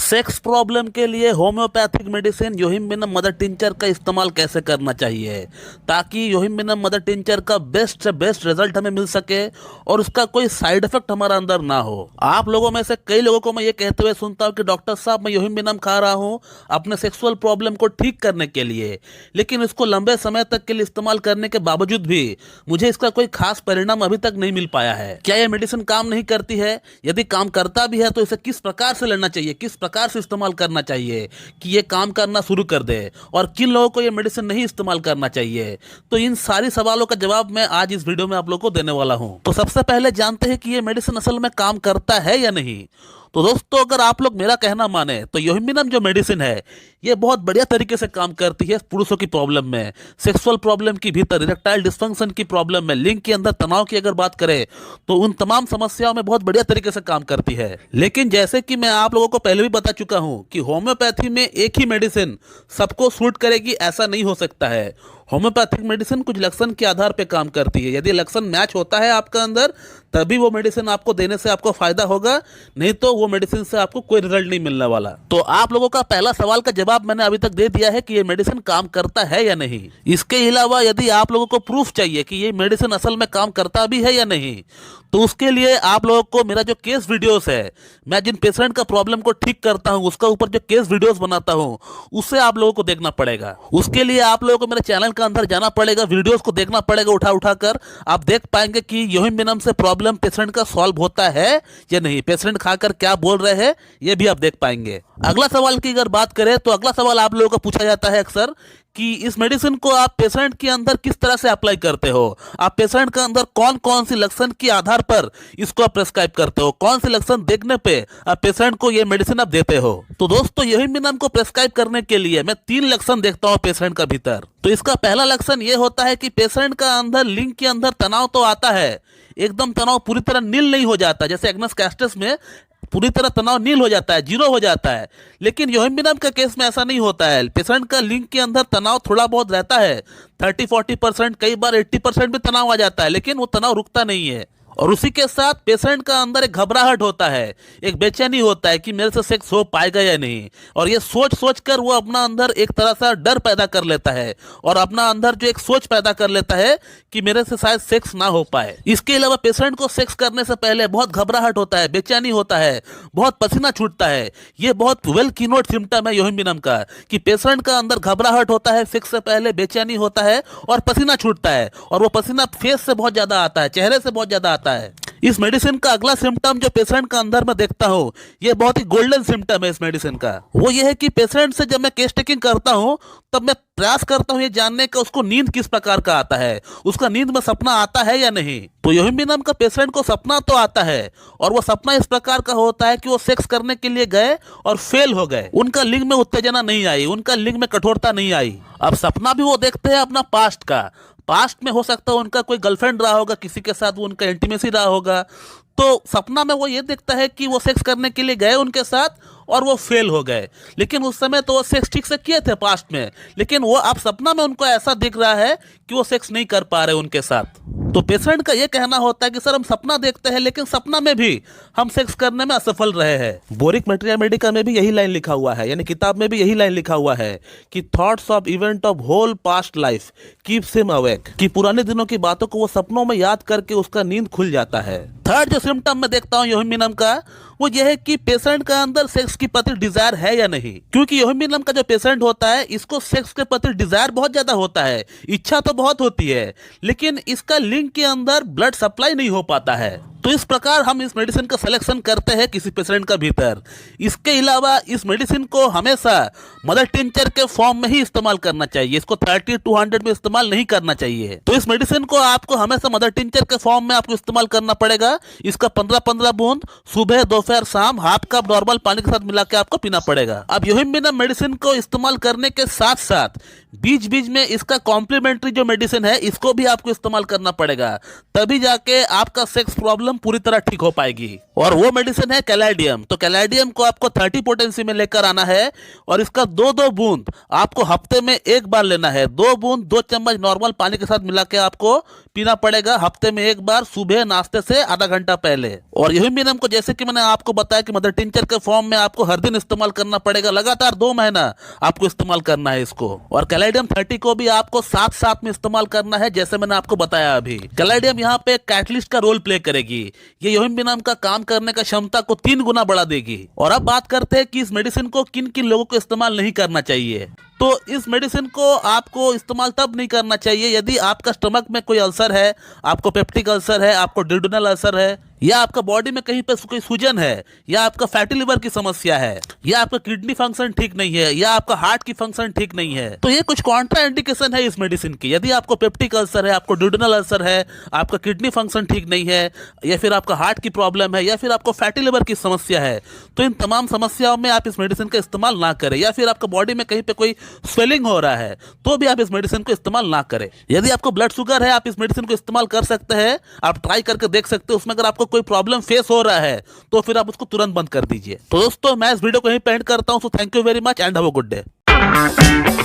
Sex problem के लिए homeopathic medicine योहिम्बिनम mother tincture का इस्तेमाल कैसे करना चाहिए ताकि योहिम्बिनम मदर टिंचर का बेस्ट से बेस्ट रिजल्ट हमें मिल सके और उसका कोई साइड इफेक्ट हमारा अंदर ना हो। आप लोगों में से कई लोगों को मैं ये कहते हुए सुनता हूँ कि डॉक्टर साहब मैं योहिम्बिनम खा रहा हूँ अपने सेक्सुअल प्रॉब्लम को ठीक करने के लिए, लेकिन इसको लंबे समय तक के लिए इस्तेमाल करने के बावजूद भी मुझे इसका कोई खास परिणाम अभी तक नहीं मिल पाया है। क्या यह मेडिसिन काम नहीं करती है? यदि काम करता भी है तो इसे किस प्रकार से लेना चाहिए, किस प्रकार से इस्तेमाल करना चाहिए कि ये काम करना शुरू कर दे, और किन लोगों को ये मेडिसिन नहीं इस्तेमाल करना चाहिए? तो इन सारी सवालों का जवाब मैं आज इस वीडियो में आप लोगों को देने वाला हूं। तो सबसे पहले जानते हैं कि ये मेडिसिन असल में काम करता है या नहीं। तो दोस्तों, अगर आप लोग मेरा कहना माने तो योहिम्बिनम जो मेडिसिन है ये बहुत बढ़िया तरीके से काम करती है पुरुषों की प्रॉब्लम में, सेक्सुअल प्रॉब्लम की भीतर, इरेक्टाइल डिस्फंक्शन की प्रॉब्लम में, लिंग के अंदर तनाव की अगर बात करें तो उन तमाम समस्याओं में बहुत बढ़िया तरीके से काम करती है। लेकिन जैसे कि मैं आप लोगों को पहले भी बता चुका हूं कि होम्योपैथी में एक ही मेडिसिन सबको सूट करेगी ऐसा नहीं हो सकता है। होम्योपैथिक मेडिसिन कुछ लक्षण के आधार पर काम करती है। यदि लक्षण मैच होता है आपका अंदर तभी वो मेडिसिन आपको देने से आपको फायदा होगा, नहीं तो वो मेडिसिन से आपको कोई रिजल्ट नहीं मिलने वाला। तो आप लोगों का पहला सवाल का जवाब मैंने अभी तक दे दिया है कि ये मेडिसिन काम करता है या नहीं। इसके अलावा यदि आप लोगों को प्रूफ चाहिए कि ये मेडिसिन असल में काम करता भी है या नहीं, तो उसके लिए आप लोगों को मेरा जो केस वीडियोस है, मैं जिन पेशेंट का प्रॉब्लम को ठीक करता हूं उसका ऊपर जो केस वीडियोस बनाता हूं उससे आप लोगों को देखना पड़ेगा। उसके लिए आप लोगों को मेरे चैनल के अंदर जाना पड़ेगा, वीडियोस को देखना पड़ेगा उठा उठा कर। आप देख पाएंगे कि योहिम्बिनम से प्रॉब्लम पेशेंट का सॉल्व होता है या नहीं, पेशेंट खाकर क्या बोल रहे हैं ये भी आप देख पाएंगे। अगला सवाल की अगर बात करें तो अगला सवाल आप लोगों को पूछा जाता है अक्सर कि इस मेडिसिन को आप पेशेंट के अंदर किस तरह से अप्लाई करते हो, आप पेशेंट के अंदर कौन कौन सी लक्षण के आधार पर इसको आप प्रेस्क्राइब करते हो, कौन से लक्षण देखने पे आप पेशेंट को ये मेडिसिन आप देते हो। तो दोस्तों, योहिम्बिनम को प्रेस्क्राइब करने के लिए मैं 3 लक्षण देखता हूँ पेशेंट का भीतर। तो इसका पहला लक्षण ये होता है कि पेशेंट का अंदर लिंग के अंदर तनाव तो आता है, एकदम तनाव पूरी तरह नील नहीं हो जाता, जैसे एग्नस कैस्टस में पूरी तरह तनाव नील हो जाता है, जीरो हो जाता है, लेकिन योहिम्बिनम के केस में ऐसा नहीं होता है। पेशेंट का लिंग के अंदर तनाव थोड़ा बहुत रहता है, 30-40%, कई बार 80% भी तनाव आ जाता है, लेकिन वो तनाव रुकता नहीं है। और उसी के साथ पेशेंट का अंदर एक घबराहट होता है, एक बेचैनी होता है कि मेरे से सेक्स हो पाएगा या नहीं, और ये सोच सोच कर वो अपना अंदर एक तरह से डर पैदा कर लेता है और अपना अंदर जो एक सोच पैदा कर लेता है कि मेरे से शायद सेक्स ना हो पाए। इसके अलावा पेशेंट को सेक्स करने से पहले बहुत घबराहट होता है, बेचैनी होता है, बहुत पसीना छूटता है। ये बहुत वेल कीनोट सिम्टम है योहिम्बिनम का कि पेशेंट का अंदर घबराहट होता है, सेक्स से पहले बेचैनी होता है और पसीना छूटता है, और वो पसीना फेस से बहुत ज्यादा आता है, चेहरे से बहुत ज्यादा आता है। इस मेडिसिन का अगला सिम्टम जो पेशेंट का अंदर में देखता हूं, ये बहुत ही गोल्डन सिम्टम है इस मेडिसिन का। वो ये है कि पेशेंट से जब मैं केस टेकिंग करता हूं तब मैं प्रयास करता हूं ये जानने का उसको नींद किस प्रकार का आता है, उसका नींद में सपना आता है या नहीं। तो योहिम्बिनम का पेशेंट को सपना तो आता है, और वो सपना इस प्रकार का होता है कि वो सेक्स करने के लिए गए और फेल हो गए, उनका लिंग में उत्तेजना नहीं आई, उनका लिंग में कठोरता नहीं आई। अब सपना भी वो देखते हैं अपना पास्ट में हो सकता है उनका कोई गर्लफ्रेंड रहा होगा, किसी के साथ वो उनका इंटीमेसी रहा होगा, तो सपना में वो ये देखता है कि वो सेक्स करने के लिए गए उनके साथ और वो फेल हो गए, लेकिन उस समय तो वो सेक्स ठीक से किए थे पास्ट में, लेकिन वो अब सपना में उनको ऐसा दिख रहा है कि वो सेक्स नहीं कर पा रहे उनके साथ। तो पेशेंट का ये कहना होता है कि सर हम सपना देखते हैं लेकिन सपना में भी हम सेक्स करने में असफल रहे हैं। बोरिक मटेरिया मेडिका में भी यही लाइन लिखा हुआ है, यानी किताब में भी यही लाइन लिखा हुआ है कि thoughts of event of whole past life keeps him awake, कि पुराने दिनों की बातों को वो सपनों में याद करके उसका नींद खुल जाता है। थर्ड जो सिम्टम मैं देखता हूँ योहिम्बिनम का, वो यह है कि पेशेंट का अंदर सेक्स के प्रति डिजायर है या नहीं, क्योंकि योहिम्बिनम का जो पेशेंट होता है इसको सेक्स के प्रति डिजायर बहुत ज्यादा होता है, इच्छा तो बहुत होती है, लेकिन इसका लिंग के अंदर ब्लड सप्लाई नहीं हो पाता है। तो इस प्रकार हम इस मेडिसिन का सिलेक्शन करते हैं किसी पेशेंट का भीतर। इसके अलावा इस मेडिसिन को हमेशा मदर टिंचर के फॉर्म में ही इस्तेमाल करना चाहिए, इसको 30-100 में इस्तेमाल नहीं करना चाहिए। तो इस मेडिसिन को आपको हमेशा मदर टिंचर के फॉर्म में आपको इस्तेमाल करना पड़ेगा। इसका 15-15 बूंद सुबह, दोपहर, शाम हाफ कप नॉर्मल पानी के साथ मिला के आपको पीना पड़ेगा। अब योहिम्बिनम मेडिसिन को इस्तेमाल करने के साथ साथ बीच बीच में इसका कॉम्प्लीमेंट्री जो मेडिसिन है इसको भी आपको इस्तेमाल करना पड़ेगा, तभी जाके आपका सेक्स प्रॉब्लम प्रॉब्लम पूरी तरह ठीक हो पाएगी। और वो मेडिसिन है कैलाडियम। तो कैलाडियम को आपको 30 पोटेंसी में लेकर आना है और इसका 2-2 बूंद आपको हफ्ते में एक बार लेना है। 2 बूंद 2 चम्मच नॉर्मल पानी के साथ मिला के आपको पीना पड़ेगा हफ्ते में एक बार, सुबह नाश्ते से आधा घंटा पहले। और यूहिम्बिनम को जैसे कि मैंने आपको बताया कि मदर टिंचर के फॉर्म में आपको हर दिन इस्तेमाल करना पड़ेगा, लगातार 2 महीना आपको इस्तेमाल करना है इसको। और कैलाडियम 30 को भी आपको साथ साथ में इस्तेमाल करना है, जैसे मैंने आपको बताया अभी। कैलाडियम यहाँ पे कैटलिस्ट का रोल प्ले करेगी। ये यूहिम्बिनम का काम करने का क्षमता को 3 गुना बढ़ा देगी। और अब बात करते हैं कि इस मेडिसिन को किन किन लोगों को इस्तेमाल नहीं करना चाहिए। तो इस मेडिसिन को आपको इस्तेमाल तब नहीं करना चाहिए यदि आपका स्टमक में कोई अल्सर है, आपको पेप्टिक अल्सर है, आपको ड्यूडेनल अल्सर है, या आपका बॉडी में कहीं पे कोई सूजन है, या आपका फैटी लिवर की समस्या है, या आपका किडनी फंक्शन ठीक नहीं है, या आपका हार्ट की फंक्शन ठीक नहीं है। तो ये कुछ कॉन्ट्रा इंडिकेशन है इस मेडिसिन की। यदि आपको पेप्टिक अल्सर है, आपको ड्यूडेनल अल्सर है, आपका किडनी फंक्शन ठीक नहीं है, या फिर आपका हार्ट की प्रॉब्लम है, या फिर आपको फैटी लिवर की समस्या है, तो इन तमाम समस्याओं में आप इस मेडिसिन का इस्तेमाल ना करें। या फिर आपका बॉडी में कहीं पे कोई स्वेलिंग हो रहा है तो भी आप इस मेडिसिन को इस्तेमाल ना करें। यदि आपको ब्लड शुगर है, आप इस मेडिसिन को इस्तेमाल कर सकते हैं, आप ट्राई करके देख सकते हैं। उसमें अगर आपको कोई प्रॉब्लम फेस हो रहा है तो फिर आप उसको तुरंत बंद कर दीजिए। तो दोस्तों मैं इस वीडियो को यहीं पे एंड करता हूं। So thank you very much and have a good day.